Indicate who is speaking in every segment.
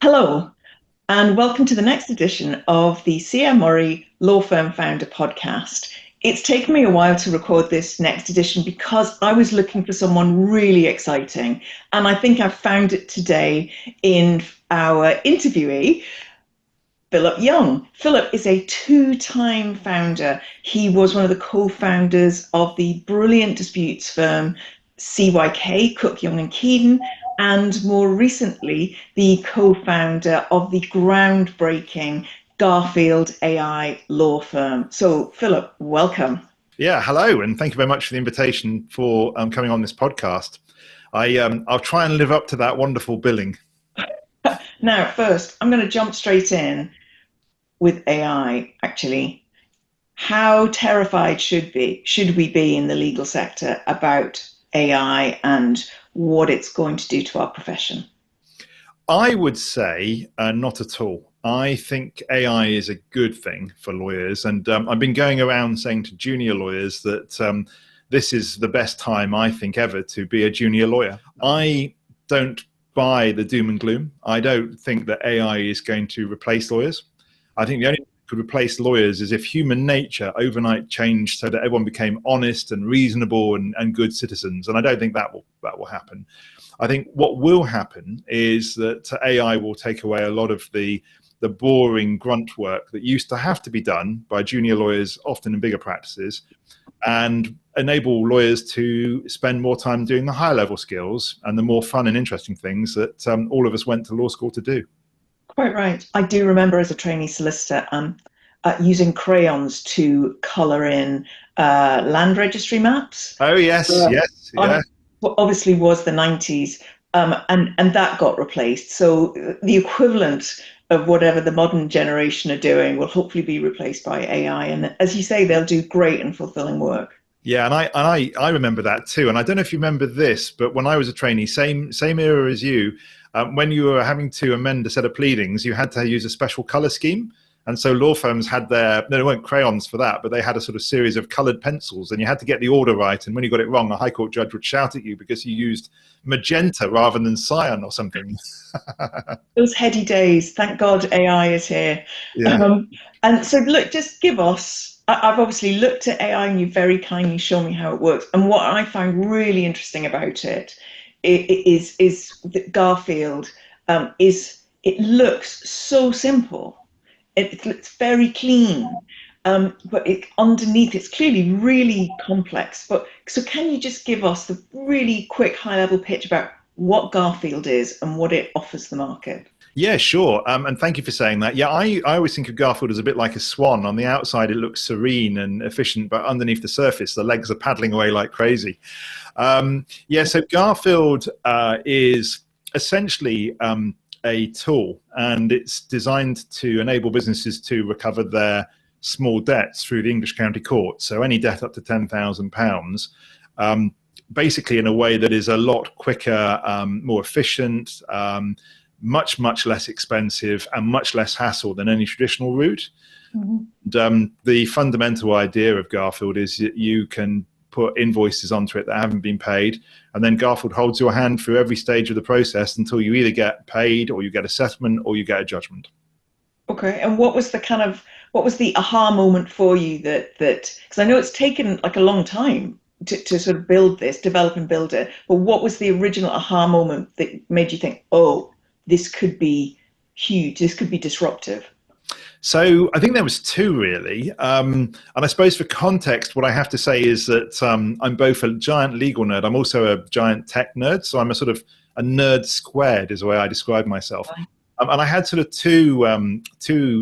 Speaker 1: Hello, and welcome to the next edition of the Clare Murray Law Firm Founder podcast. It's taken me a while to record this next edition because I was looking for someone really exciting, and I think I've found it today in our interviewee, Philip Young. Philip is a two-time founder. He was one of the co-founders of the brilliant disputes firm CYK, Cook, Young and Keaton, and more recently, the co-founder of the groundbreaking Garfield AI law firm. So, Philip, welcome.
Speaker 2: Yeah, hello, and thank you very much for the invitation for coming on this podcast. I'll try and live up to that wonderful billing.
Speaker 1: Now, first, I'm going to jump straight in with AI, actually. How terrified should we be in the legal sector about AI and what it's going to do to our profession?
Speaker 2: I would say not at all. I think AI is a good thing for lawyers, and I've been going around saying to junior lawyers that this is the best time, I think, ever to be a junior lawyer. I don't buy the doom and gloom. I don't think that AI is going to replace lawyers. I think the only thing that could replace lawyers is if human nature overnight changed so that everyone became honest and reasonable and good citizens. And I don't think that will happen. I think what will happen is that AI will take away a lot of the boring grunt work that used to have to be done by junior lawyers, often in bigger practices, and enable lawyers to spend more time doing the higher level skills and the more fun and interesting things that all of us went to law school to do.
Speaker 1: Quite right. I do remember as a trainee solicitor using crayons to colour in land registry maps.
Speaker 2: Oh, yes, yes. Yeah.
Speaker 1: What obviously was the 90s, and that got replaced. So the equivalent of whatever the modern generation are doing will hopefully be replaced by AI. And as you say, they'll do great and fulfilling work.
Speaker 2: Yeah, and I remember that too. And I don't know if you remember this, but when I was a trainee, same era as you, when you were having to amend a set of pleadings, you had to use a special color scheme. And so law firms had they weren't crayons for that, but they had a sort of series of colored pencils, and you had to get the order right. And when you got it wrong, a high court judge would shout at you because you used magenta rather than cyan or something.
Speaker 1: Those heady days. Thank God AI is here.
Speaker 2: Yeah.
Speaker 1: And so, look, just give us. I've obviously looked at AI, and you very kindly show me how it works. And what I find really interesting about is that Garfield it looks so simple. It looks very clean, but underneath it's clearly really complex. But so can you just give us the really quick high-level pitch about what Garfield is and what it offers the market?
Speaker 2: Yeah, sure. And thank you for saying that. Yeah, I always think of Garfield as a bit like a swan. On the outside, it looks serene and efficient, but underneath the surface, the legs are paddling away like crazy. So Garfield is essentially a tool, and it's designed to enable businesses to recover their small debts through the English County Court. So any debt up to £10,000, basically in a way that is a lot quicker, more efficient, much less expensive, and much less hassle than any traditional route. Mm-hmm. And, the fundamental idea of Garfield is that you can put invoices onto it that haven't been paid, and then Garfield holds your hand through every stage of the process until you either get paid, or you get a settlement, or you get a judgment.
Speaker 1: Okay, and what was the aha moment for you that because I know it's taken like a long time to sort of develop and build it, but what was the original aha moment that made you think, oh, this could be huge, this could be disruptive?
Speaker 2: So I think there was two, really. And I suppose for context, what I have to say is that I'm both a giant legal nerd. I'm also a giant tech nerd. So I'm a sort of a nerd squared is the way I describe myself. And I had sort of two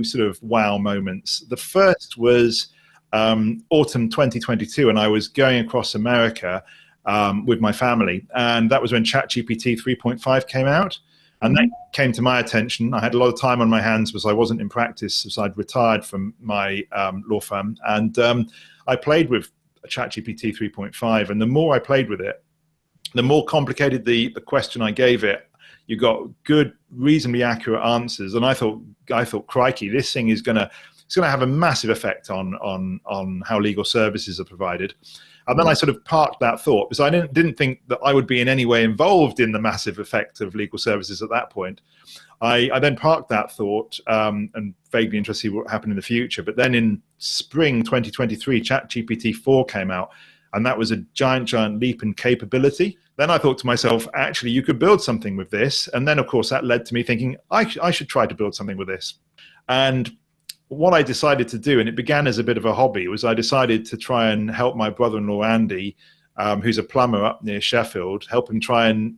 Speaker 2: sort of wow moments. The first was autumn 2022, and I was going across America with my family. And that was when ChatGPT 3.5 came out. And that came to my attention. I had a lot of time on my hands because I wasn't in practice, as I'd retired from my law firm. And I played with ChatGPT 3.5. And the more I played with it, the more complicated the question I gave it. You got good, reasonably accurate answers. And I thought, crikey, this thing is going to have a massive effect on how legal services are provided. And then I sort of parked that thought because I didn't think that I would be in any way involved in the massive effect of legal services at that point. I then parked that thought and vaguely interested to see what happened in the future. But then in spring 2023, ChatGPT 4 came out, and that was a giant leap in capability. Then I thought to myself, actually, you could build something with this. And then, of course, that led to me thinking, I should try to build something with this. And what I decided to do, and it began as a bit of a hobby, was I decided to try and help my brother-in-law, Andy, who's a plumber up near Sheffield, help him try and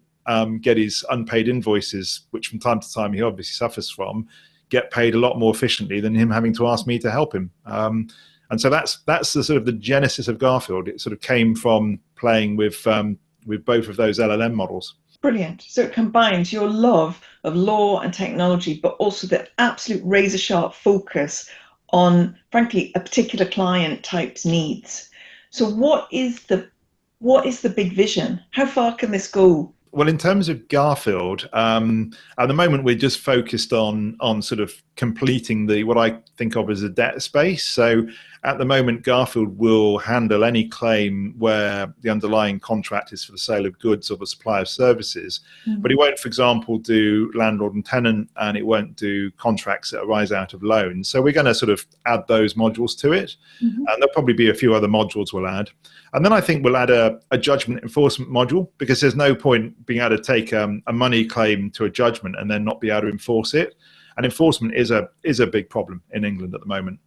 Speaker 2: get his unpaid invoices, which from time to time he obviously suffers from, get paid a lot more efficiently than him having to ask me to help him. And so that's the sort of the genesis of Garfield. It sort of came from playing with both of those LLM models.
Speaker 1: Brilliant. So it combines your love of law and technology, but also the absolute razor sharp focus on, frankly, a particular client type's needs. So what is the big vision? How far can this go?
Speaker 2: Well, in terms of Garfield, at the moment we're just focused on sort of completing what I think of as a debt space. So at the moment, Garfield will handle any claim where the underlying contract is for the sale of goods or the supply of services, but it won't, for example, do landlord and tenant, and it won't do contracts that arise out of loans. So we're going to sort of add those modules to it, and there'll probably be a few other modules we'll add. And then I think we'll add a judgment enforcement module, because there's no point being able to take a money claim to a judgment and then not be able to enforce it. And enforcement is a big problem in England at the moment.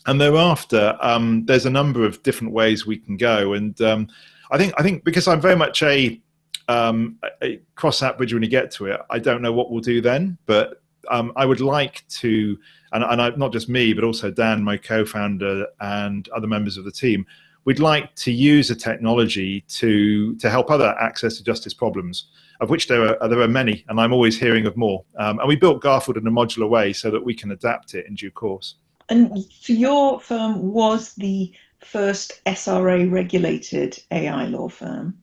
Speaker 2: And thereafter, there's a number of different ways we can go. And I think because I'm very much a cross that bridge when you get to it, I don't know what we'll do then. But I would like to, and not just me, but also Dan, my co-founder, and other members of the team, we'd like to use the technology to help other access to justice problems, of which there are many, and I'm always hearing of more. And we built Garfield in a modular way so that we can adapt it in due course.
Speaker 1: And so your firm was the first SRA regulated AI law firm.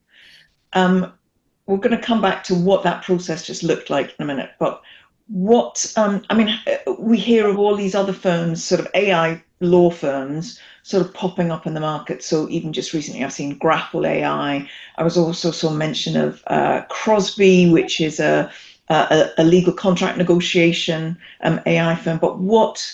Speaker 1: We're going to come back to what that process just looked like in a minute, but we hear of all these other firms, sort of AI law firms, sort of popping up in the market. So even just recently, I've seen Grapple AI. I was also saw mention of Crosby, which is a legal contract negotiation AI firm. But what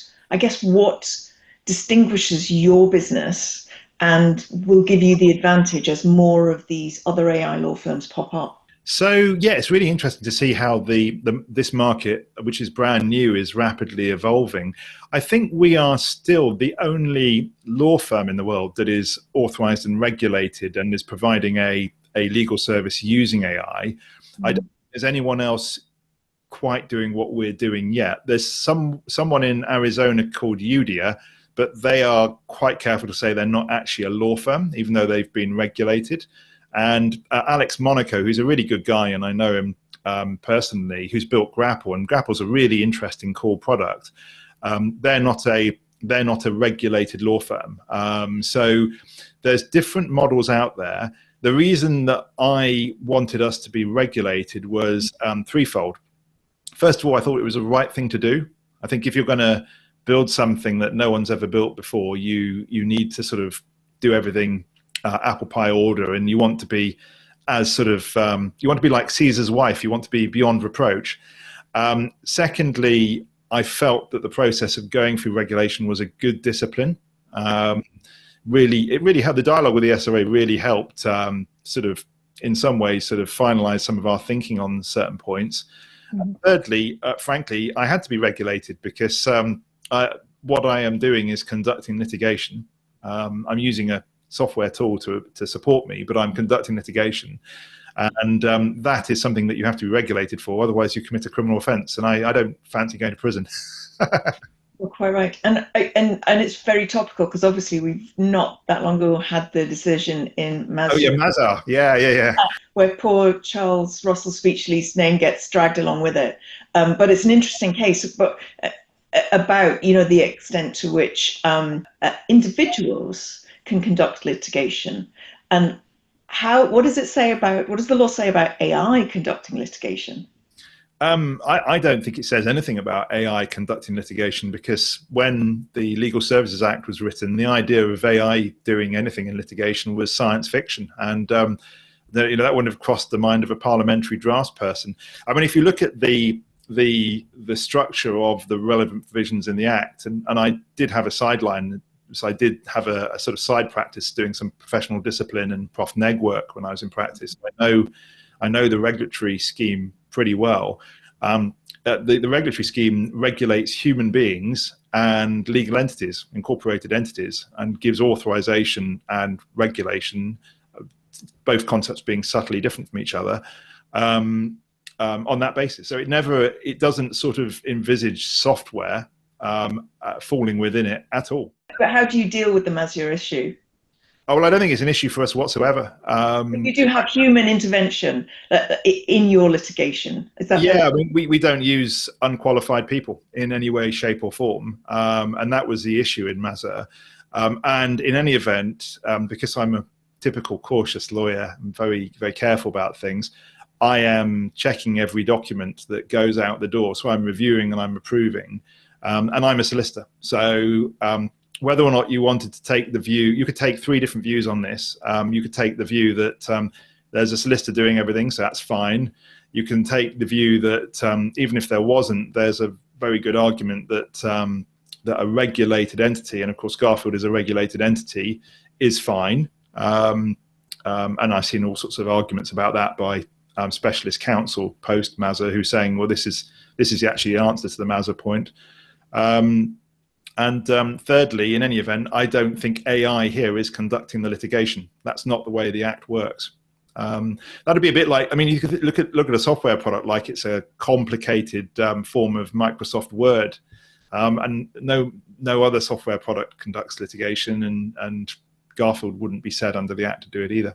Speaker 1: distinguishes your business and will give you the advantage as more of these other AI law firms pop up?
Speaker 2: So yeah, it's really interesting to see how this market, which is brand new, is rapidly evolving. I think we are still the only law firm in the world that is authorized and regulated and is providing a legal service using AI. I don't think there's anyone else quite doing what we're doing yet. There's someone in Arizona called Udia, but they are quite careful to say they're not actually a law firm, even though they've been regulated. And Alex Monaco, who's a really good guy, and I know him personally, who's built Grapple, and Grapple's a really interesting, cool product. They're not a regulated law firm. So there's different models out there. The reason that I wanted us to be regulated was threefold. First of all, I thought it was the right thing to do. I think if you're going to build something that no one's ever built before, you need to sort of do everything apple pie order, and you want to be as sort of you want to be like Caesar's wife. You want to be beyond reproach. Secondly, I felt that the process of going through regulation was a good discipline. It really helped. The dialogue with the SRA really helped sort of in some ways sort of finalize some of our thinking on certain points. Thirdly, frankly, I had to be regulated because what I am doing is conducting litigation. I'm using a software tool to support me, but I'm conducting litigation. And that is something that you have to be regulated for. Otherwise, you commit a criminal offence. And I don't fancy going to prison.
Speaker 1: You're quite right. And it's very topical because obviously we've not that long ago had the decision in Mazda.
Speaker 2: Oh, yeah, Mazda. Yeah.
Speaker 1: Where poor Charles Russell Speechley's name gets dragged along with it. But it's an interesting case about the extent to which individuals can conduct litigation, and what does the law say about AI conducting litigation?
Speaker 2: I don't think it says anything about AI conducting litigation, because when the Legal Services Act was written, the idea of AI doing anything in litigation was science fiction, and that wouldn't have crossed the mind of a parliamentary draftsperson. I mean, if you look at the structure of the relevant provisions in the Act, and I did have a sideline. So I did have a sort of side practice doing some professional discipline and prof neg work when I was in practice. I know the regulatory scheme pretty well. The regulatory scheme regulates human beings and legal entities, incorporated entities, and gives authorization and regulation, both concepts being subtly different from each other, on that basis. So it doesn't sort of envisage software falling within it at all.
Speaker 1: But how do you deal with them as your issue?
Speaker 2: Oh, well, I don't think it's an issue for us whatsoever.
Speaker 1: You do have human intervention in your litigation. Is that
Speaker 2: yeah, I mean, we don't use unqualified people in any way, shape, or form, and that was the issue in Mazza. And in any event, because I'm a typical cautious lawyer, I'm very, very careful about things. I am checking every document that goes out the door, so I'm reviewing and I'm approving, and I'm a solicitor. So whether or not you wanted to take the view, you could take three different views on this. You could take the view that there's a solicitor doing everything, so that's fine. You can take the view that even if there wasn't, there's a very good argument that that a regulated entity, and of course Garfield is a regulated entity, is fine. And I've seen all sorts of arguments about that by specialist counsel post Mazza, who's saying, well, this is actually the answer to the Mazza point. And thirdly, in any event, I don't think AI here is conducting the litigation. That's not the way the Act works. That'd be a bit like, I mean, you could look at a software product like it's a complicated form of Microsoft Word, and no other software product conducts litigation, and Garfield wouldn't be said under the Act to do it either.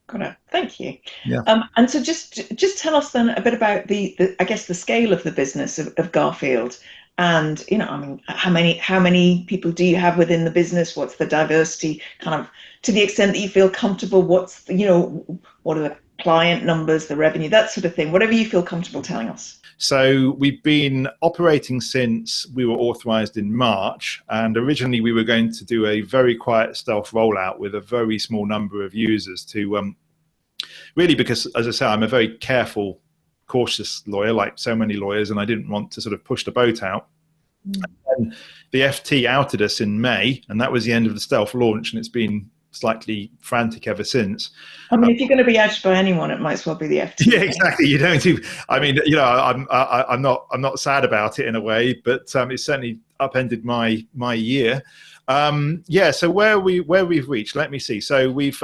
Speaker 1: Got it. Thank you.
Speaker 2: Yeah.
Speaker 1: And so just tell us then a bit about the I guess the scale of the business of Garfield. And, I mean, how many people do you have within the business? What's the diversity, kind of, to the extent that you feel comfortable? What are the client numbers, the revenue, that sort of thing, whatever you feel comfortable telling us.
Speaker 2: So we've been operating since we were authorized in March, and originally we were going to do a very quiet stealth rollout with a very small number of users to really, because, as I say, I'm a very careful, cautious lawyer, like so many lawyers, and I didn't want to sort of push the boat out. And the FT outed us in May, and that was the end of the stealth launch, and it's been slightly frantic ever since.
Speaker 1: I mean, if you're going to be outed by anyone, it might as well be the FT.
Speaker 2: Yeah, exactly. You don't do. I mean, I'm not sad about it in a way, but it certainly upended my year. Yeah. So where we've reached, let me see. So we've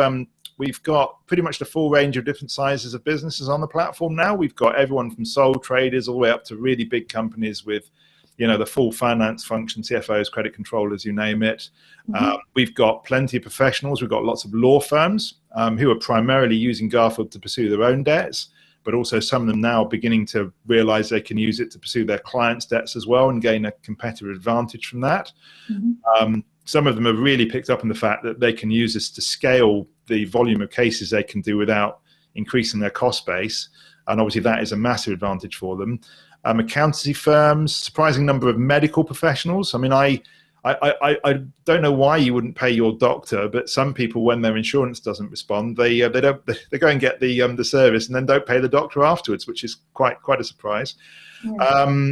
Speaker 2: got pretty much the full range of different sizes of businesses on the platform now. We've got everyone from sole traders all the way up to really big companies with, the full finance function, CFOs, credit controllers, you name it. Mm-hmm. We've got plenty of professionals. We've got lots of law firms who are primarily using Garfield to pursue their own debts, but also some of them now beginning to realize they can use it to pursue their clients' debts as well and gain a competitive advantage from that. Mm-hmm. Some of them have really picked up on the fact that they can use this to scale the volume of cases they can do without increasing their cost base. And obviously that is a massive advantage for them. Accountancy firms, surprising number of medical professionals. I mean, I don't know why you wouldn't pay your doctor, but some people, when their insurance doesn't respond, they go and get the service and then don't pay the doctor afterwards, which is quite a surprise. Yeah.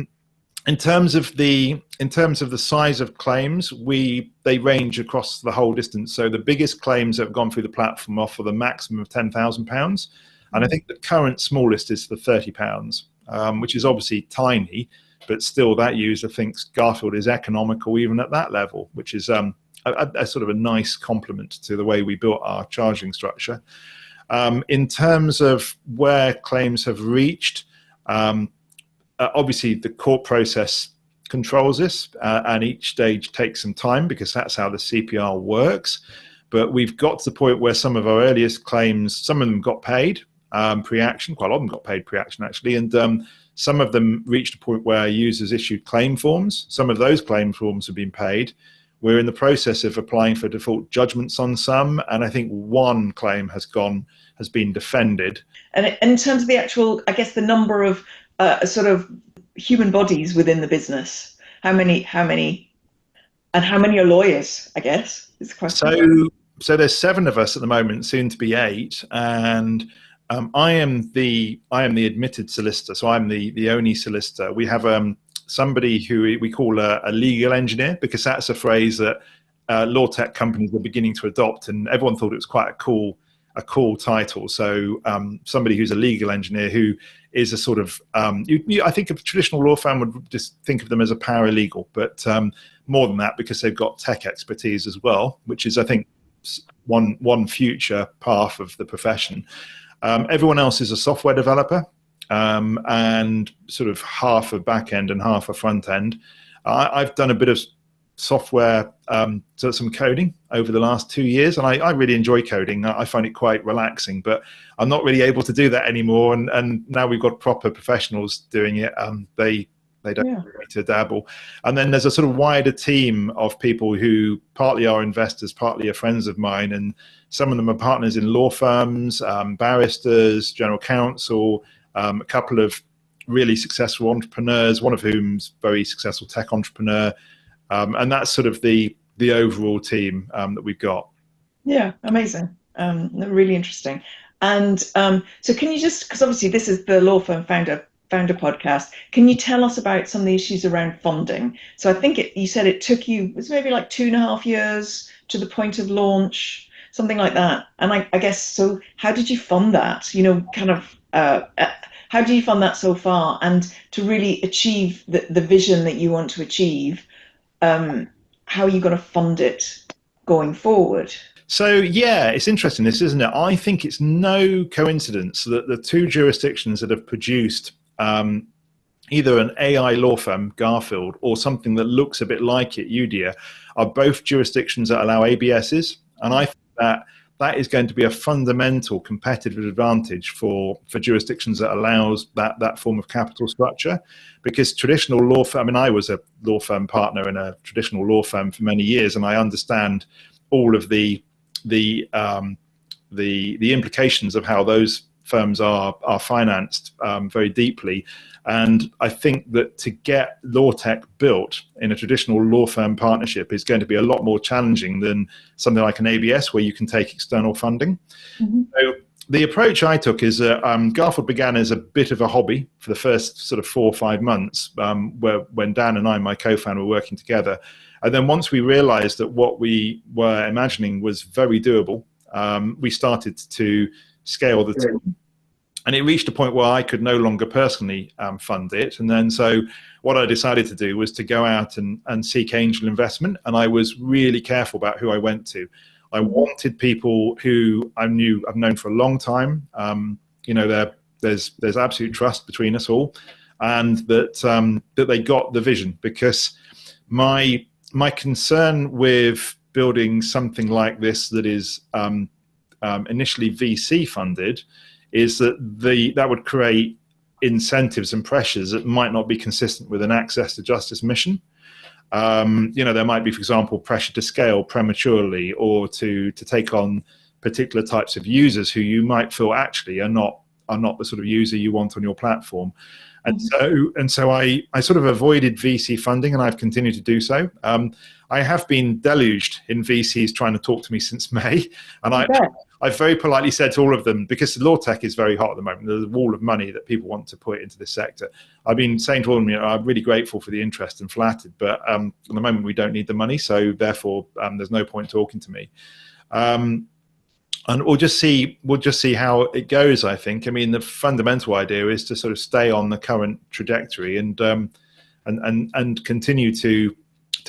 Speaker 2: In terms of the size of claims, they range across the whole distance. So the biggest claims that have gone through the platform offer the maximum of £10,000, and I think the current smallest is for £30. Which is obviously tiny, but still that user thinks Garfield is economical even at that level, which is a sort of a nice complement to the way we built our charging structure. In terms of where claims have reached, obviously the court process controls this, and each stage takes some time because that's how the CPR works. But we've got to the point where some of our earliest claims, some of them got paid pre-action, quite a lot of them got paid pre-action actually, and some of them reached a point where users issued claim forms. Some of those claim forms have been paid. We're in the process of applying for default judgments on some, and I think one claim has been defended.
Speaker 1: And in terms of the actual, I guess, the number of sort of human bodies within the business? And how many are lawyers, I guess, is the question.
Speaker 2: So there's 7 of us at the moment, soon to be 8, and I am the admitted solicitor, so I'm the only solicitor. We have somebody who we call a legal engineer, because that's a phrase that law tech companies are beginning to adopt, and everyone thought it was quite a cool title. So somebody who's a legal engineer who is a sort of I think a traditional law firm would just think of them as a paralegal, but more than that, because they've got tech expertise as well, which is, I think, one future path of the profession. Everyone else is a software developer, and sort of half a back end and half a front end. I've done a bit of software, so some coding over the last 2 years, and I really enjoy coding. I find it quite relaxing, but I'm not really able to do that anymore. And now we've got proper professionals doing it. They don't need to dabble. And then there's a sort of wider team of people who partly are investors, partly are friends of mine, and some of them are partners in law firms, barristers, general counsel, a couple of really successful entrepreneurs, one of whom's very successful tech entrepreneur. And that's sort of the overall team that we've got.
Speaker 1: Yeah, amazing. Really interesting. And so can you just, because obviously this is the Law Firm Founder podcast, can you tell us about some of the issues around funding? So I think you said it took you, it was maybe like 2.5 years to the point of launch, something like that. And I guess, so how did you fund that? How do you fund that so far? And to really achieve the vision that you want to achieve, how are you going to fund it going forward?
Speaker 2: So, yeah, it's interesting, this, isn't it? I think it's no coincidence that the 2 jurisdictions that have produced either an AI law firm, Garfield, or something that looks a bit like it, Udia, are both jurisdictions that allow ABSs. And I think that is going to be a fundamental competitive advantage for jurisdictions that allows that form of capital structure. Because traditional law firm, I mean, I was a law firm partner in a traditional law firm for many years, and I understand all of the implications of how those firms are financed very deeply. And I think that to get law tech built in a traditional law firm partnership is going to be a lot more challenging than something like an ABS, where you can take external funding. Mm-hmm. So the approach I took is Garfield began as a bit of a hobby for the first sort of 4 or 5 months, when Dan and I, my co-founder, were working together. And then once we realized that what we were imagining was very doable, we started to scale the team. And it reached a point where I could no longer personally fund it. And then so what I decided to do was to go out and seek angel investment. And I was really careful about who I went to. I wanted people who I've known for a long time. There's absolute trust between us all, and that they got the vision. Because my concern with building something like this that is initially VC funded is that would create incentives and pressures that might not be consistent with an access to justice mission. There might be, for example, pressure to scale prematurely, or to take on particular types of users who you might feel actually are not the sort of user you want on your platform. And so I sort of avoided VC funding, and I've continued to do so. I have been deluged in VCs trying to talk to me since May, and I've very politely said to all of them, because law tech is very hot at the moment, there's a wall of money that people want to put into this sector. I've been saying to all of them, I'm really grateful for the interest and flattered, but at the moment we don't need the money, so therefore there's no point talking to me. And we'll just see how it goes, I think. I mean, the fundamental idea is to sort of stay on the current trajectory and continue to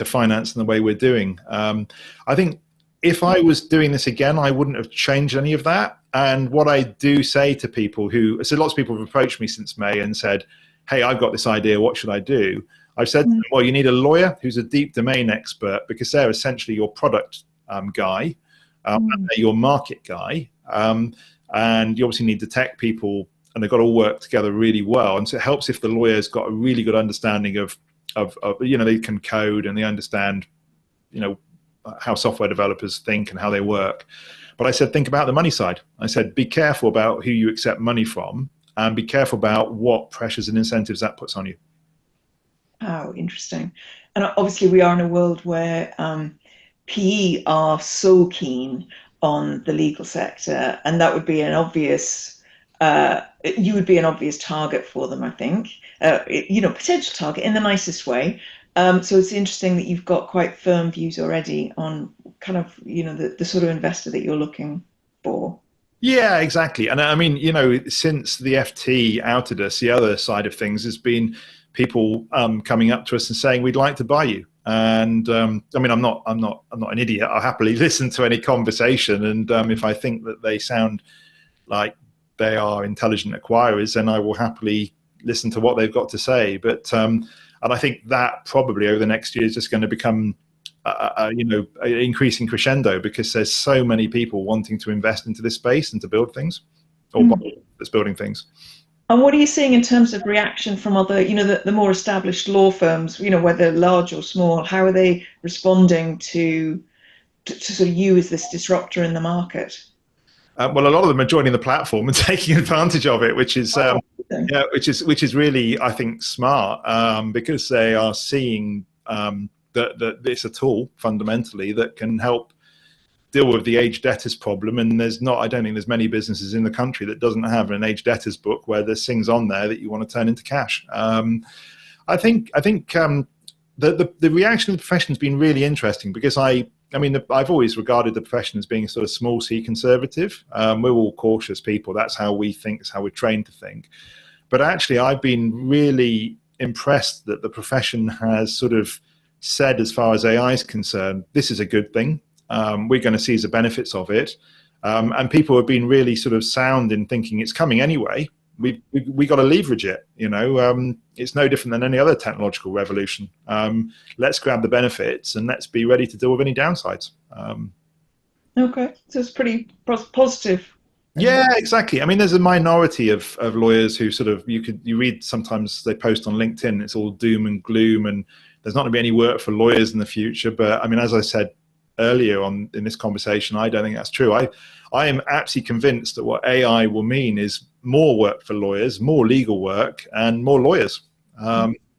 Speaker 2: finance in the way we're doing. I think if I was doing this again, I wouldn't have changed any of that. And what I do say to people so lots of people have approached me since May and said, hey, I've got this idea, what should I do? I've said, well, you need a lawyer who's a deep domain expert, because they're essentially your product guy, and they're your market guy. And you obviously need the tech people, and they've got to all work together really well. And so it helps if the lawyer's got a really good understanding of they can code and they understand, how software developers think and how they work. But I said, think about the money side. I said, be careful about who you accept money from, and be careful about what pressures and incentives that puts on you.
Speaker 1: Oh, interesting. And obviously, we are in a world where PE are so keen on the legal sector, and that would be an obvious, you would be an obvious target for them, I think. Potential target in the nicest way. So it's interesting that you've got quite firm views already on kind of, the sort of investor that you're looking for.
Speaker 2: Yeah, exactly. And I mean, since the FT outed us, the other side of things has been people coming up to us and saying, we'd like to buy you. And I mean, I'm not an idiot. I'll happily listen to any conversation. And if I think that they sound like they are intelligent acquirers, then I will happily listen to what they've got to say. But and I think that probably over the next year is just going to become increasing crescendo, because there's so many people wanting to invest into this space and to build things, or that's building things.
Speaker 1: And what are you seeing in terms of reaction from other, the more established law firms, whether large or small? How are they responding to sort of you as this disruptor in the market?
Speaker 2: Well, a lot of them are joining the platform and taking advantage of it, which is which is really, I think, smart, because they are seeing that it's a tool fundamentally that can help deal with the age debtors problem. And I don't think there's many businesses in the country that doesn't have an age debtors book where there's things on there that you want to turn into cash. I think the reaction of the profession has been really interesting, because I've always regarded the profession as being sort of small c conservative. We're all cautious people. That's how we think. It's how we're trained to think. But actually, I've been really impressed that the profession has sort of said, as far as AI is concerned, this is a good thing. We're going to seize the benefits of it. And people have been really sort of sound in thinking it's coming anyway. We got to leverage it. It's no different than any other technological revolution. Let's grab the benefits and let's be ready to deal with any downsides.
Speaker 1: Okay, so it's pretty positive.
Speaker 2: Yeah, exactly. I mean, there's a minority of lawyers who sort of, you read sometimes they post on LinkedIn, it's all doom and gloom, and there's not going to be any work for lawyers in the future. But I mean, as I said earlier in this conversation, I don't think that's true. I am absolutely convinced that what AI will mean is more work for lawyers, more legal work, and more lawyers.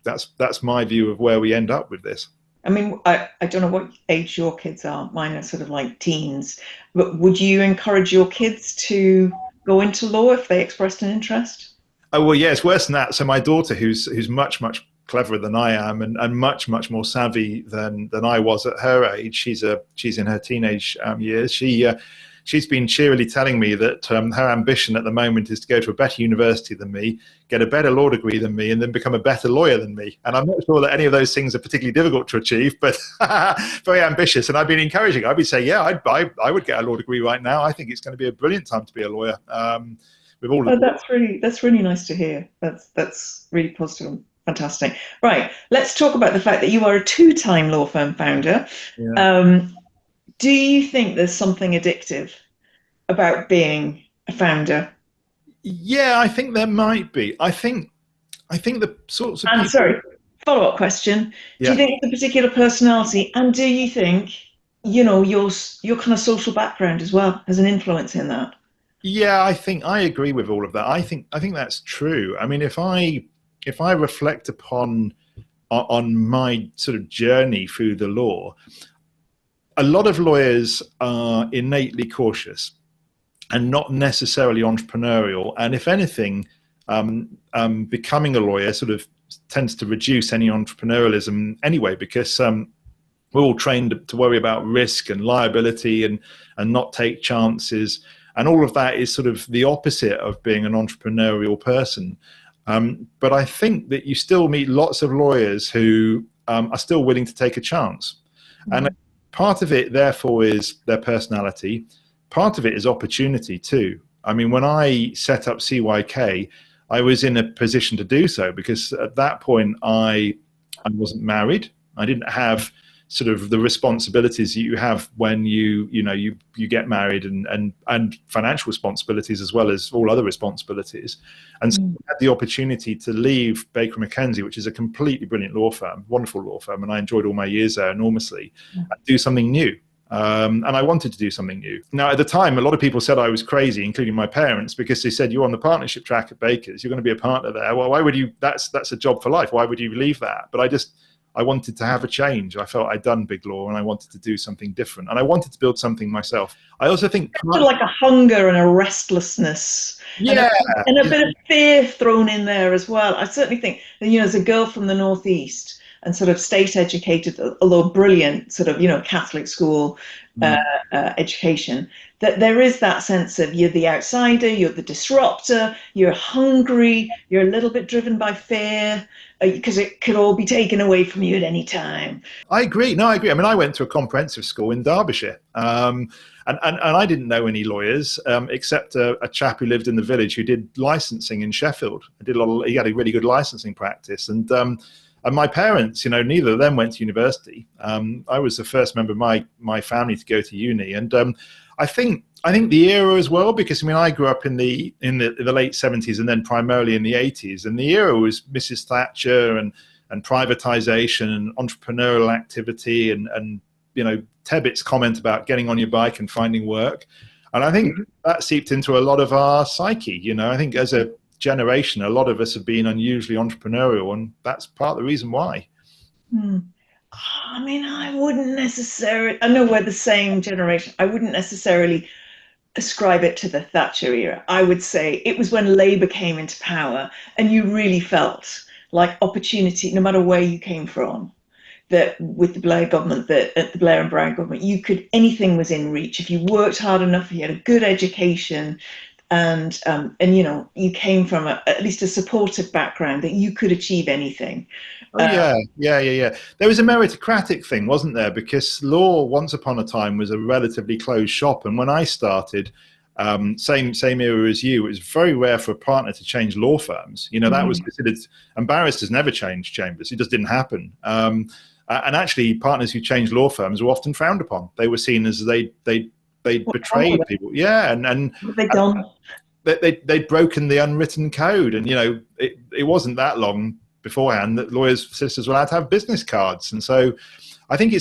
Speaker 2: That's my view of where we end up with this.
Speaker 1: I mean, I don't know what age your kids are. Mine are sort of like teens. But would you encourage your kids to go into law if they expressed an interest?
Speaker 2: Oh, well, yeah, it's worse than that. So my daughter, who's much, much cleverer than I am, and much, much more savvy than I was at her age. She's in her teenage years. She's been cheerily telling me that her ambition at the moment is to go to a better university than me, get a better law degree than me, and then become a better lawyer than me. And I'm not sure that any of those things are particularly difficult to achieve, but very ambitious. And I've been encouraging her. I'd be saying, yeah, I would get a law degree right now. I think it's going to be a brilliant time to be a lawyer.
Speaker 1: That's really nice to hear. That's really positive. Fantastic. Right. Let's talk about the fact that you are a two-time law firm founder. Yeah. Do you think there's something addictive about being a founder?
Speaker 2: Yeah, I think there might be. I think the sorts of
Speaker 1: sorry, follow-up question. Yeah. Do you think it's a particular personality? And do you think, your kind of social background as well has an influence in that?
Speaker 2: Yeah, I think I agree with all of that. I think that's true. I mean, if I reflect upon on my sort of journey through the law, a lot of lawyers are innately cautious and not necessarily entrepreneurial. And if anything, becoming a lawyer sort of tends to reduce any entrepreneurialism anyway, because we're all trained to worry about risk and liability and not take chances. And all of that is sort of the opposite of being an entrepreneurial person. But I think that you still meet lots of lawyers who are still willing to take a chance. Mm-hmm. And part of it, therefore, is their personality. Part of it is opportunity, too. I mean, when I set up CYK, I was in a position to do so because at that point, I wasn't married. I didn't have sort of the responsibilities you have when you get married and financial responsibilities as well as all other responsibilities. And so I had the opportunity to leave Baker McKenzie, which is a completely brilliant law firm, wonderful law firm, and I enjoyed all my years there enormously, and do something new. And I wanted to do something new. Now, at the time, a lot of people said I was crazy, including my parents, because they said, you're on the partnership track at Baker's, you're going to be a partner there. Well, why would you? That's a job for life. Why would you leave that? But I wanted to have a change. I felt I'd done big law and I wanted to do something different. And I wanted to build something myself. I also think...
Speaker 1: Sort of like a hunger and a restlessness.
Speaker 2: Yeah.
Speaker 1: And a bit of fear thrown in there as well. I certainly think that, as a girl from the Northeast and sort of state educated, although brilliant, sort of, Catholic school education, that there is that sense of you're the outsider, you're the disruptor, you're hungry, you're a little bit driven by fear, because it could all be taken away from you at any time.
Speaker 2: I agree. No, I agree. I mean, I went to a comprehensive school in Derbyshire, and I didn't know any lawyers except a chap who lived in the village who did licensing in Sheffield. He had a really good licensing practice, and my parents, neither of them went to university. I was the first member of my family to go to uni, and I think the era as well, because I grew up in the late 70s and then primarily in the 80s, and the era was Mrs. Thatcher and privatization and entrepreneurial activity and Tebbett's comment about getting on your bike and finding work, and I think that seeped into a lot of our psyche. I think as a generation, a lot of us have been unusually entrepreneurial, and that's part of the reason why.
Speaker 1: I wouldn't necessarily, I know we're the same generation, I wouldn't necessarily ascribe it to the Thatcher era. I would say it was when Labour came into power and you really felt like opportunity, no matter where you came from, that with the Blair government, the Blair and Brown government, anything was in reach. If you worked hard enough, if you had a good education, and you came from at least a supportive background, that you could achieve anything.
Speaker 2: Yeah. There was a meritocratic thing, wasn't there? Because law, once upon a time, was a relatively closed shop. And when I started, same era as you, it was very rare for a partner to change law firms. That was considered, and barristers never changed chambers. It just didn't happen. And actually, partners who changed law firms were often frowned upon. They were seen as they betrayed people. Yeah, and
Speaker 1: what have they done?
Speaker 2: They'd broken the unwritten code, and it wasn't that long beforehand that solicitors were allowed to have business cards. And so I think it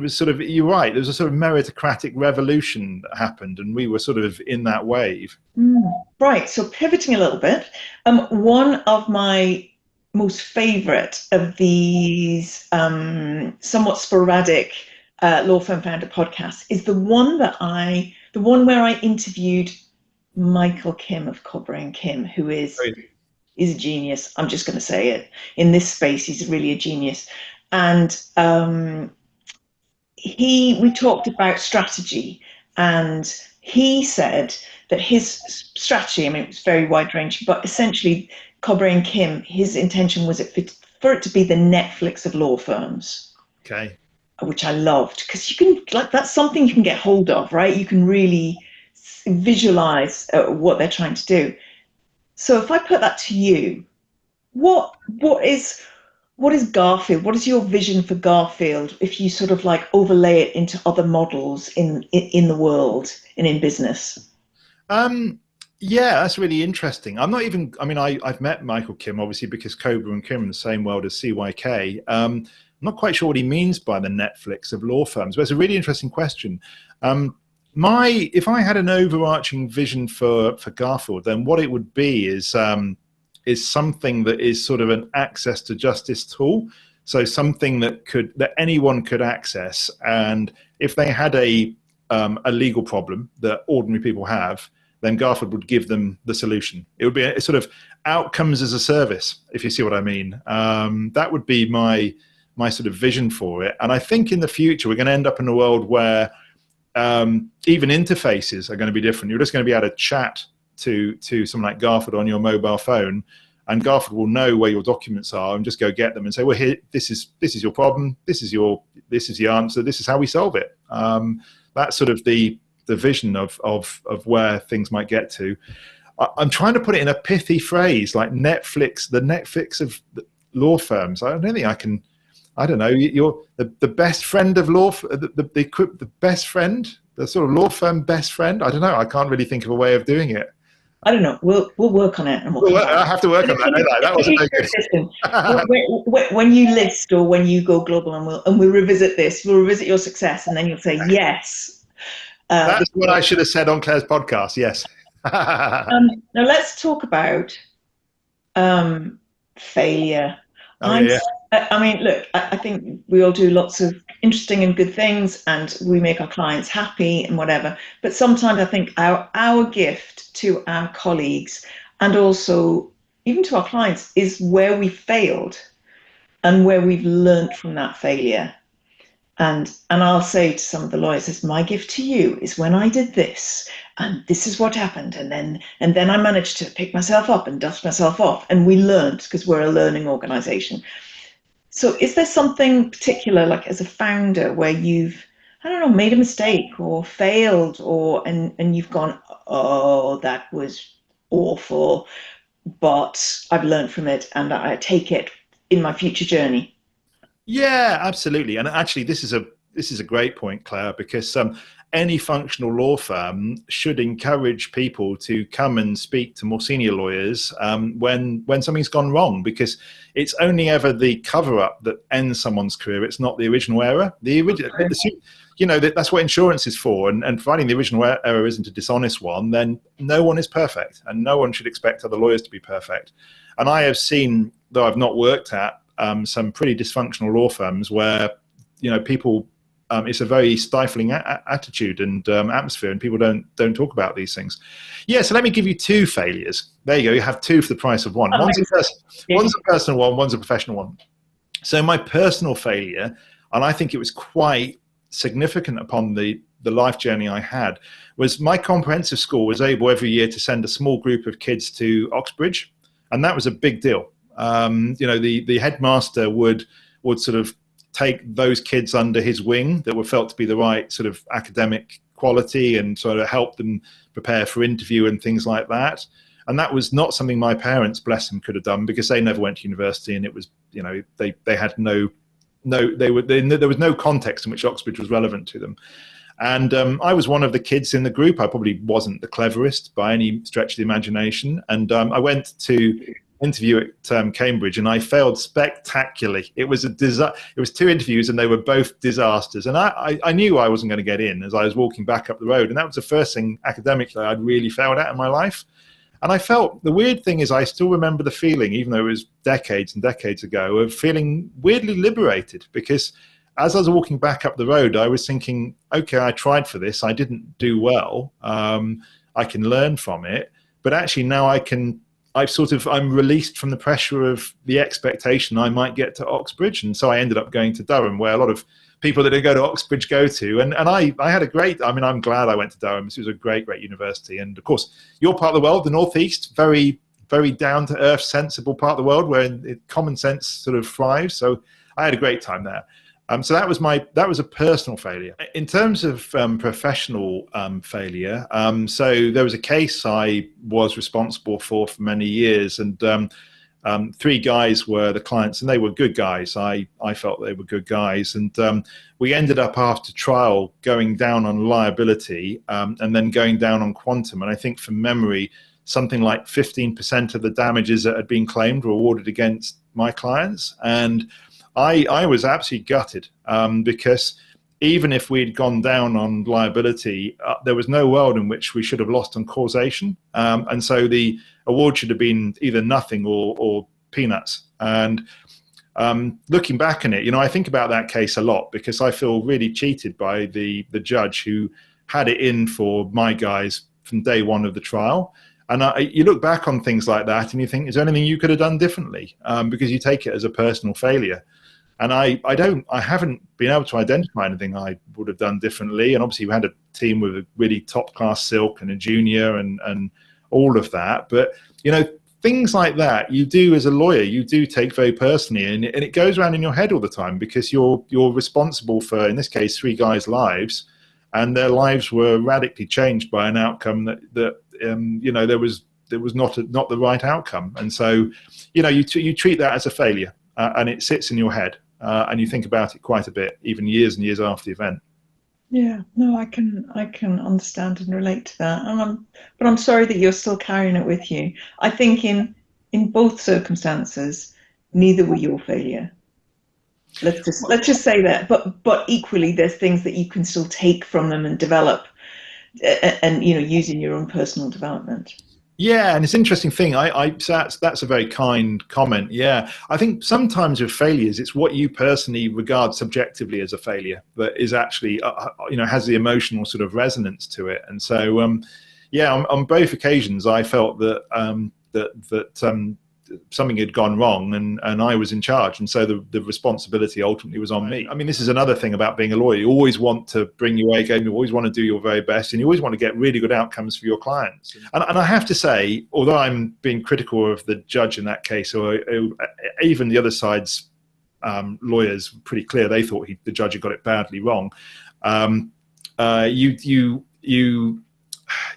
Speaker 2: was sort of, you're right, there was a sort of meritocratic revolution that happened, and we were sort of in that wave.
Speaker 1: Right, so pivoting a little bit, one of my most favorite of these somewhat sporadic law firm founder podcasts is the one where I interviewed Michael Kim of Cobra & Kim, who is a genius. I'm just going to say it. In this space, he's really a genius. And we talked about strategy, and he said that his strategy, it was very wide ranging, but essentially Cobra & Kim, his intention was for it to be the Netflix of law firms.
Speaker 2: Okay.
Speaker 1: Which I loved, because you can, that's something you can get hold of, right? You can really visualize what they're trying to do. So if I put that to you, what is Garfield? What is your vision for Garfield if you sort of like overlay it into other models in the world and in business?
Speaker 2: Yeah, that's really interesting. I've met Michael Kim, obviously, because Cobra & Kim are in the same world as CYK. I'm not quite sure what he means by the Netflix of law firms, but it's a really interesting question. If I had an overarching vision for Garfield, then what it would be is something that is sort of an access to justice tool. So something that anyone could access, and if they had a legal problem that ordinary people have, then Garfield would give them the solution. It would be a sort of outcomes as a service, if you see what I mean. That would be my sort of vision for it. And I think in the future, we're going to end up in a world where even interfaces are going to be different. You're just going to be able to chat to someone like Garfield on your mobile phone, and Garfield will know where your documents are and just go get them and say, well, here, this is your problem. This is the answer. This is how we solve it. That's sort of the vision of where things might get to. I'm trying to put it in a pithy phrase, like Netflix, the Netflix of law firms. I don't think I can. I don't know. You're the best friend of the best friend, the sort of law firm best friend. I don't know. I can't really think of a way of doing it.
Speaker 1: I don't know. We'll work on it and we'll come
Speaker 2: Well,
Speaker 1: back.
Speaker 2: I have to work
Speaker 1: But
Speaker 2: on that, don't I? That wasn't very
Speaker 1: listen,
Speaker 2: good.
Speaker 1: when you list or when you go global, and we'll revisit this, we'll revisit your success, and then you'll say yes.
Speaker 2: That's what I should have said on Claire's podcast. Yes.
Speaker 1: Now let's talk about failure.
Speaker 2: Oh yeah,
Speaker 1: I mean, look, I think we all do lots of interesting and good things, and we make our clients happy and whatever. But sometimes I think our gift to our colleagues and also even to our clients is where we failed and where we've learned from that failure. And I'll say to some of the lawyers, "It's my gift to you is when I did this, and this is what happened, and then I managed to pick myself up and dust myself off, and we learned because we're a learning organization." So, is there something particular, like as a founder, where you've, I don't know, made a mistake or failed, or and you've gone, "Oh, that was awful, but I've learned from it, and I take it in my future journey."
Speaker 2: yeah, absolutely. And actually, this is a great point, Claire, because any functional law firm should encourage people to come and speak to more senior lawyers when something's gone wrong, because it's only ever the cover up that ends someone's career. It's not the original error. That's what insurance is for. And providing the original error isn't a dishonest one, then no one is perfect, and no one should expect other lawyers to be perfect. And I have seen, though I've not worked at some pretty dysfunctional law firms where people. It's a very stifling attitude and atmosphere, and people don't talk about these things. Yeah, so let me give you two failures. There you go. You have two for the price of one. One's a personal one, one's a professional one. So my personal failure, and I think it was quite significant upon the life journey I had, was my comprehensive school was able every year to send a small group of kids to Oxbridge, and that was a big deal. The headmaster would sort of take those kids under his wing that were felt to be the right sort of academic quality and sort of help them prepare for interview and things like that. And that was not something my parents, bless them, could have done, because they never went to university, and it was, they had there was no context in which Oxbridge was relevant to them. And I was one of the kids in the group. I probably wasn't the cleverest by any stretch of the imagination. And I went to interview at Cambridge, and I failed spectacularly. It was it was two interviews, and they were both disasters. And I knew I wasn't going to get in as I was walking back up the road. And that was the first thing academically I'd really failed at in my life. And I felt, the weird thing is, I still remember the feeling, even though it was decades and decades ago, of feeling weirdly liberated, because as I was walking back up the road, I was thinking, okay, I tried for this. I didn't do well. I can learn from it. But actually now I'm released from the pressure of the expectation I might get to Oxbridge. And so I ended up going to Durham, where a lot of people that go to Oxbridge go to. And I had I'm glad I went to Durham. This was a great, great university. And of course, your part of the world, the Northeast, very, very down to earth, sensible part of the world where common sense sort of thrives. So I had a great time there. So that was a personal failure. In terms of professional failure, so there was a case I was responsible for many years, and three guys were the clients, and they were good guys. I felt they were good guys, and we ended up after trial going down on liability and then going down on quantum. And I think from memory, something like 15% of the damages that had been claimed were awarded against my clients. And I was absolutely gutted because even if we'd gone down on liability, there was no world in which we should have lost on causation. And so the award should have been either nothing or peanuts. And looking back on it, I think about that case a lot, because I feel really cheated by the judge who had it in for my guys from day one of the trial. And you look back on things like that and you think, is there anything you could have done differently? Because you take it as a personal failure. And I haven't been able to identify anything I would have done differently. And obviously we had a team with a really top class silk and a junior and all of that. But, things like that you do as a lawyer, you do take very personally, and it goes around in your head all the time, because you're responsible for, in this case, three guys' lives, and their lives were radically changed by an outcome that there was not the right outcome. And so, you treat that as a failure, and it sits in your head. And you think about it quite a bit, even years and years after the event.
Speaker 1: Yeah, no, I can understand and relate to that. But I'm sorry that you're still carrying it with you. I think in both circumstances, neither were your failure. Let's just say that. But equally, there's things that you can still take from them and develop, and use in your own personal development.
Speaker 2: Yeah, and it's an interesting thing. So that's a very kind comment. Yeah, I think sometimes with failures, it's what you personally regard subjectively as a failure that is actually, has the emotional sort of resonance to it. And so, yeah, on both occasions, I felt that something had gone wrong, and I was in charge, and so the responsibility ultimately was on me. I mean, this is another thing about being a lawyer. You always want to bring your A game, you always want to do your very best, and you always want to get really good outcomes for your clients. And I have to say, although I'm being critical of the judge in that case, or even the other side's lawyers, pretty clear they thought the judge had got it badly wrong.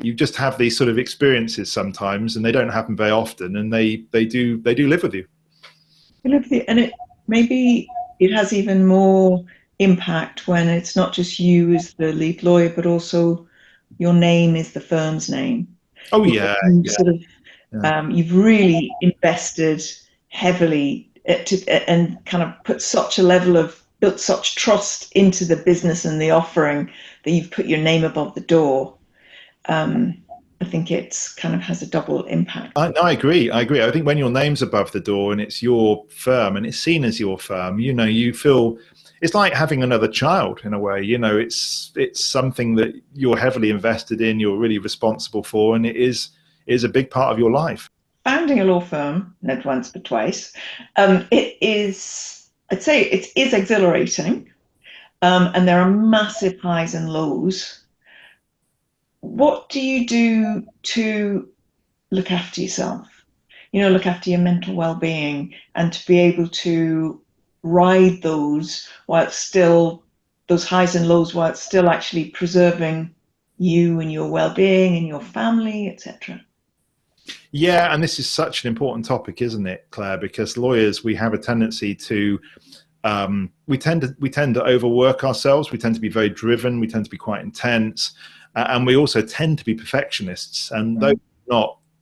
Speaker 2: You just have these sort of experiences sometimes, and they don't happen very often, and they do live with you.
Speaker 1: And maybe it has even more impact when it's not just you as the lead lawyer, but also your name is the firm's name.
Speaker 2: Oh
Speaker 1: Because
Speaker 2: yeah,
Speaker 1: you've
Speaker 2: yeah,
Speaker 1: sort of
Speaker 2: yeah.
Speaker 1: you've really invested heavily and kind of put such a level of built such trust into the business and the offering that you've put your name above the door. Um, I think it's kind of has a double impact.
Speaker 2: I agree. I agree. I think when your name's above the door and it's your firm and it's seen as your firm, you feel it's like having another child in a way. It's something that you're heavily invested in, you're really responsible for, and it is a big part of your life.
Speaker 1: Founding a law firm, not once but twice, it is, I'd say it is exhilarating, and there are massive highs and lows. What do you do to look after yourself? Look after your mental well-being and to be able to ride those highs and lows while it's still actually preserving you and your well-being and your family, etc.
Speaker 2: Yeah, and this is such an important topic, isn't it, Claire? Because lawyers, we have a tendency to we tend to overwork ourselves. We tend to be very driven. We tend to be quite intense, and we also tend to be perfectionists. And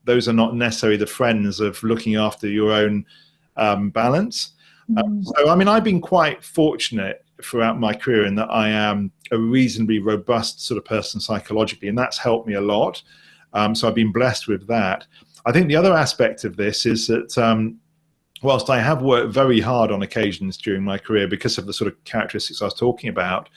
Speaker 2: those are not necessarily the friends of looking after your own balance.
Speaker 1: Mm.
Speaker 2: So, I mean, I've been quite fortunate throughout my career in that I am a reasonably robust sort of person psychologically, and that's helped me a lot. So I've been blessed with that. I think the other aspect of this is that whilst I have worked very hard on occasions during my career because of the sort of characteristics I was talking about,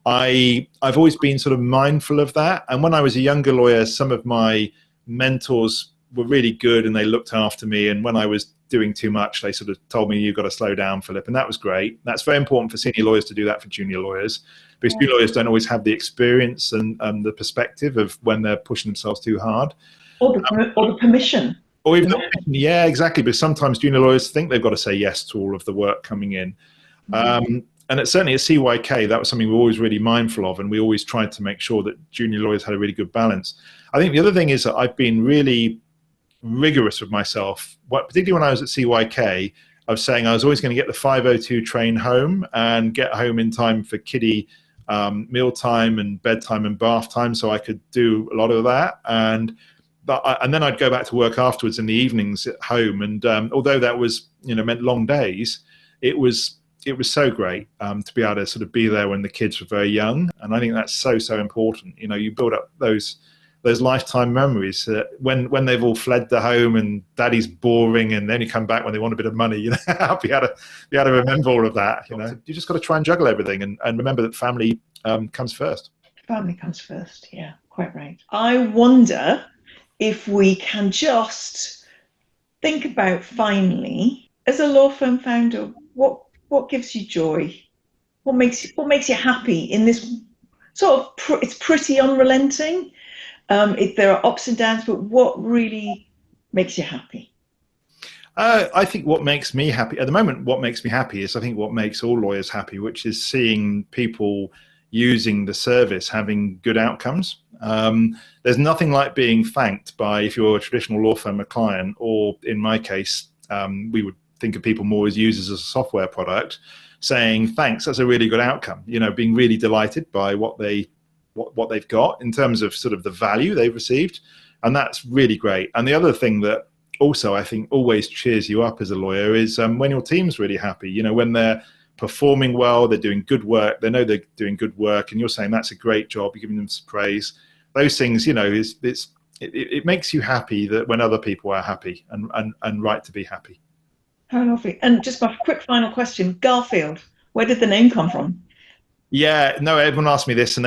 Speaker 2: I've always been sort of mindful of that. And when I was a younger lawyer, some of my mentors were really good and they looked after me. And when I was doing too much, they sort of told me, you've got to slow down, Philip. And that was great. That's very important for senior lawyers to do that for junior lawyers, because junior lawyers don't always have the experience and the perspective of when they're pushing themselves too hard.
Speaker 1: Or the permission.
Speaker 2: Or even, yeah, exactly. But sometimes junior lawyers think they've got to say yes to all of the work coming in. And it's certainly at CYK, that was something we were always really mindful of, and we always tried to make sure that junior lawyers had a really good balance. I think the other thing is that I've been really rigorous with myself, particularly when I was at CYK. I was saying I was always going to get the 5:02 train home and get home in time for kiddie mealtime and bedtime and bath time, so I could do a lot of that. And then I'd go back to work afterwards in the evenings at home. And although that was meant long days, it was so great to be able to sort of be there when the kids were very young. And I think that's so important. You build up those lifetime memories when they've all fled the home and daddy's boring, and then you come back when they want a bit of money. I'll be able to remember all of that. You just got to try and juggle everything and remember that family comes first.
Speaker 1: Family comes first. Yeah, quite right. I wonder if we can just think about finally, as a law firm founder, what gives you joy? What makes you happy in this sort of it's pretty unrelenting. There are ups and downs, but what really makes you happy?
Speaker 2: I think what makes me happy at the moment, what makes me happy is I think what makes all lawyers happy, which is seeing people using the service having good outcomes. There's nothing like being thanked by, if you're a traditional law firm, a client, or in my case, we would think of people more as users of a software product. saying, thanks, that's a really good outcome, being really delighted by what they've got in terms of sort of the value they've received. And that's really great. And the other thing that also I think always cheers you up as a lawyer is when your team's really happy, when they're performing well, they're doing good work, they know they're doing good work, and you're saying that's a great job, you're giving them some praise. Those things, it makes you happy that when other people are happy and right to be happy.
Speaker 1: How lovely. And just my quick final question, Garfield, where did the name come from?
Speaker 2: Yeah, no, everyone asked me this, and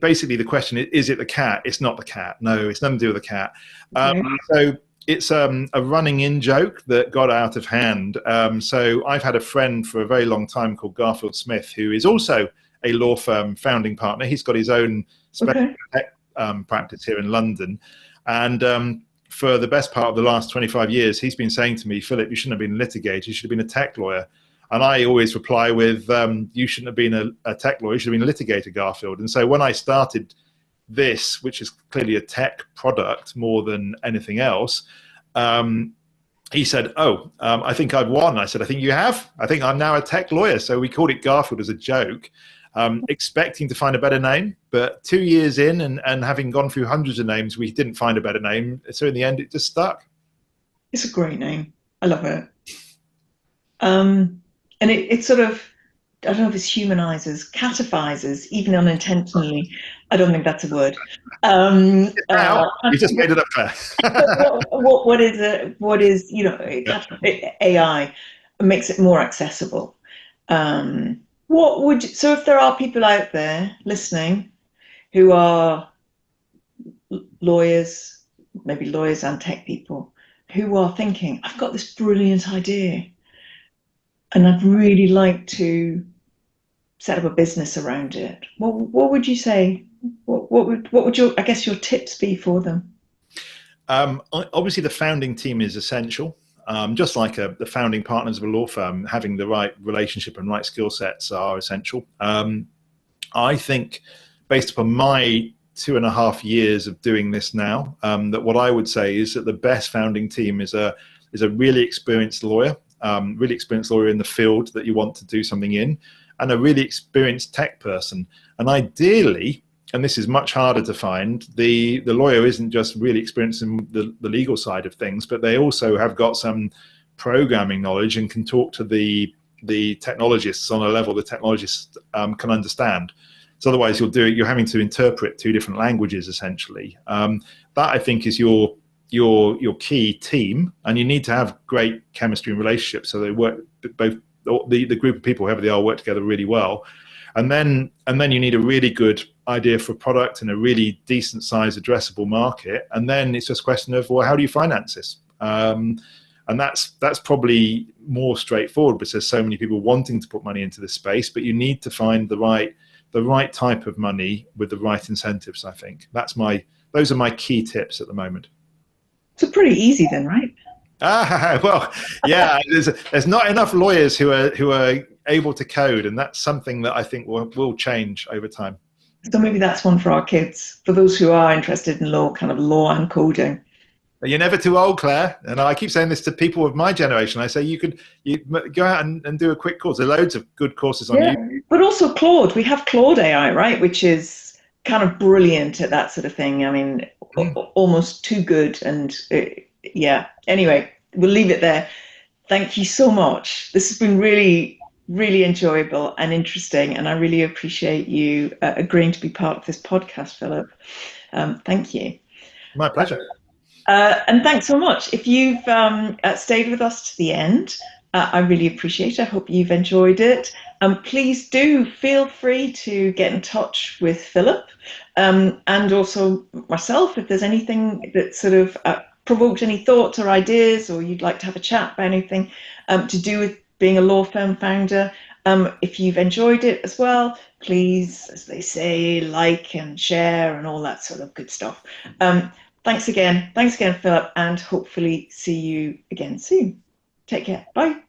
Speaker 2: basically the question is it the cat? It's not the cat. No, it's nothing to do with the cat.
Speaker 1: Okay.
Speaker 2: So it's a running in joke that got out of hand. So I've had a friend for a very long time called Garfield Smith, who is also a law firm founding partner. He's got his own special tech practice here in London. And for the best part of the last 25 years, he's been saying to me, Philip, you shouldn't have been a litigator, you should have been a tech lawyer. And I always reply with, you shouldn't have been a tech lawyer, you should have been a litigator, Garfield. And so when I started this, which is clearly a tech product more than anything else, he said, I think I've won. I said, I think you have. I think I'm now a tech lawyer. So we called it Garfield as a joke, expecting to find a better name. But 2 years in and having gone through hundreds of names, we didn't find a better name. So in the end, it just stuck.
Speaker 1: It's a great name. I love it. And it sort of, I don't know if it's humanizes, cataphises, even unintentionally. I don't think that's a word.
Speaker 2: You just made it up, Claire.
Speaker 1: what is AI makes it more accessible. So if there are people out there listening who are lawyers, maybe lawyers and tech people, who are thinking, I've got this brilliant idea, and I'd really like to set up a business around it. What would you say? What would your tips be for them?
Speaker 2: Obviously, the founding team is essential. Just like the founding partners of a law firm, having the right relationship and right skill sets are essential. I think, based upon my 2.5 years of doing this now, that what I would say is that the best founding team is a really experienced lawyer. Really experienced lawyer in the field that you want to do something in, and a really experienced tech person. And ideally, and this is much harder to find, the lawyer isn't just really experienced in the legal side of things, but they also have got some programming knowledge and can talk to the technologists on a level the technologists can understand. So otherwise you're having to interpret 2 different languages essentially. That I think is your key team, and you need to have great chemistry and relationships so they work, both the group of people, whoever they are, work together really well. And then you need a really good idea for a product and a really decent size addressable market. And then it's just a question of, well, how do you finance this? And that's probably more straightforward because there's so many people wanting to put money into this space, but you need to find the right type of money with the right incentives. I think those are my key tips at the moment.
Speaker 1: So pretty easy then, right?
Speaker 2: Well, yeah. There's not enough lawyers who are able to code, and that's something that I think will change over time.
Speaker 1: So maybe that's one for our kids, for those who are interested in law and coding.
Speaker 2: You're never too old, Claire. And I keep saying this to people of my generation. I say you go out and do a quick course. There are loads of good courses on YouTube.
Speaker 1: But also Claude. We have Claude AI, right? Which is kind of brilliant at that sort of thing. I mean, almost too good. And yeah. Anyway, we'll leave it there. Thank you so much. This has been really, really enjoyable and interesting. And I really appreciate you agreeing to be part of this podcast, Philip. Thank you.
Speaker 2: My pleasure.
Speaker 1: And thanks so much. If you've stayed with us to the end, I really appreciate it. I hope you've enjoyed it. Please do feel free to get in touch with Philip and also myself if there's anything that sort of provoked any thoughts or ideas, or you'd like to have a chat about anything to do with being a law firm founder. If you've enjoyed it as well, please, as they say, like and share and all that sort of good stuff. Thanks again, Philip, and hopefully see you again soon. Take care. Bye.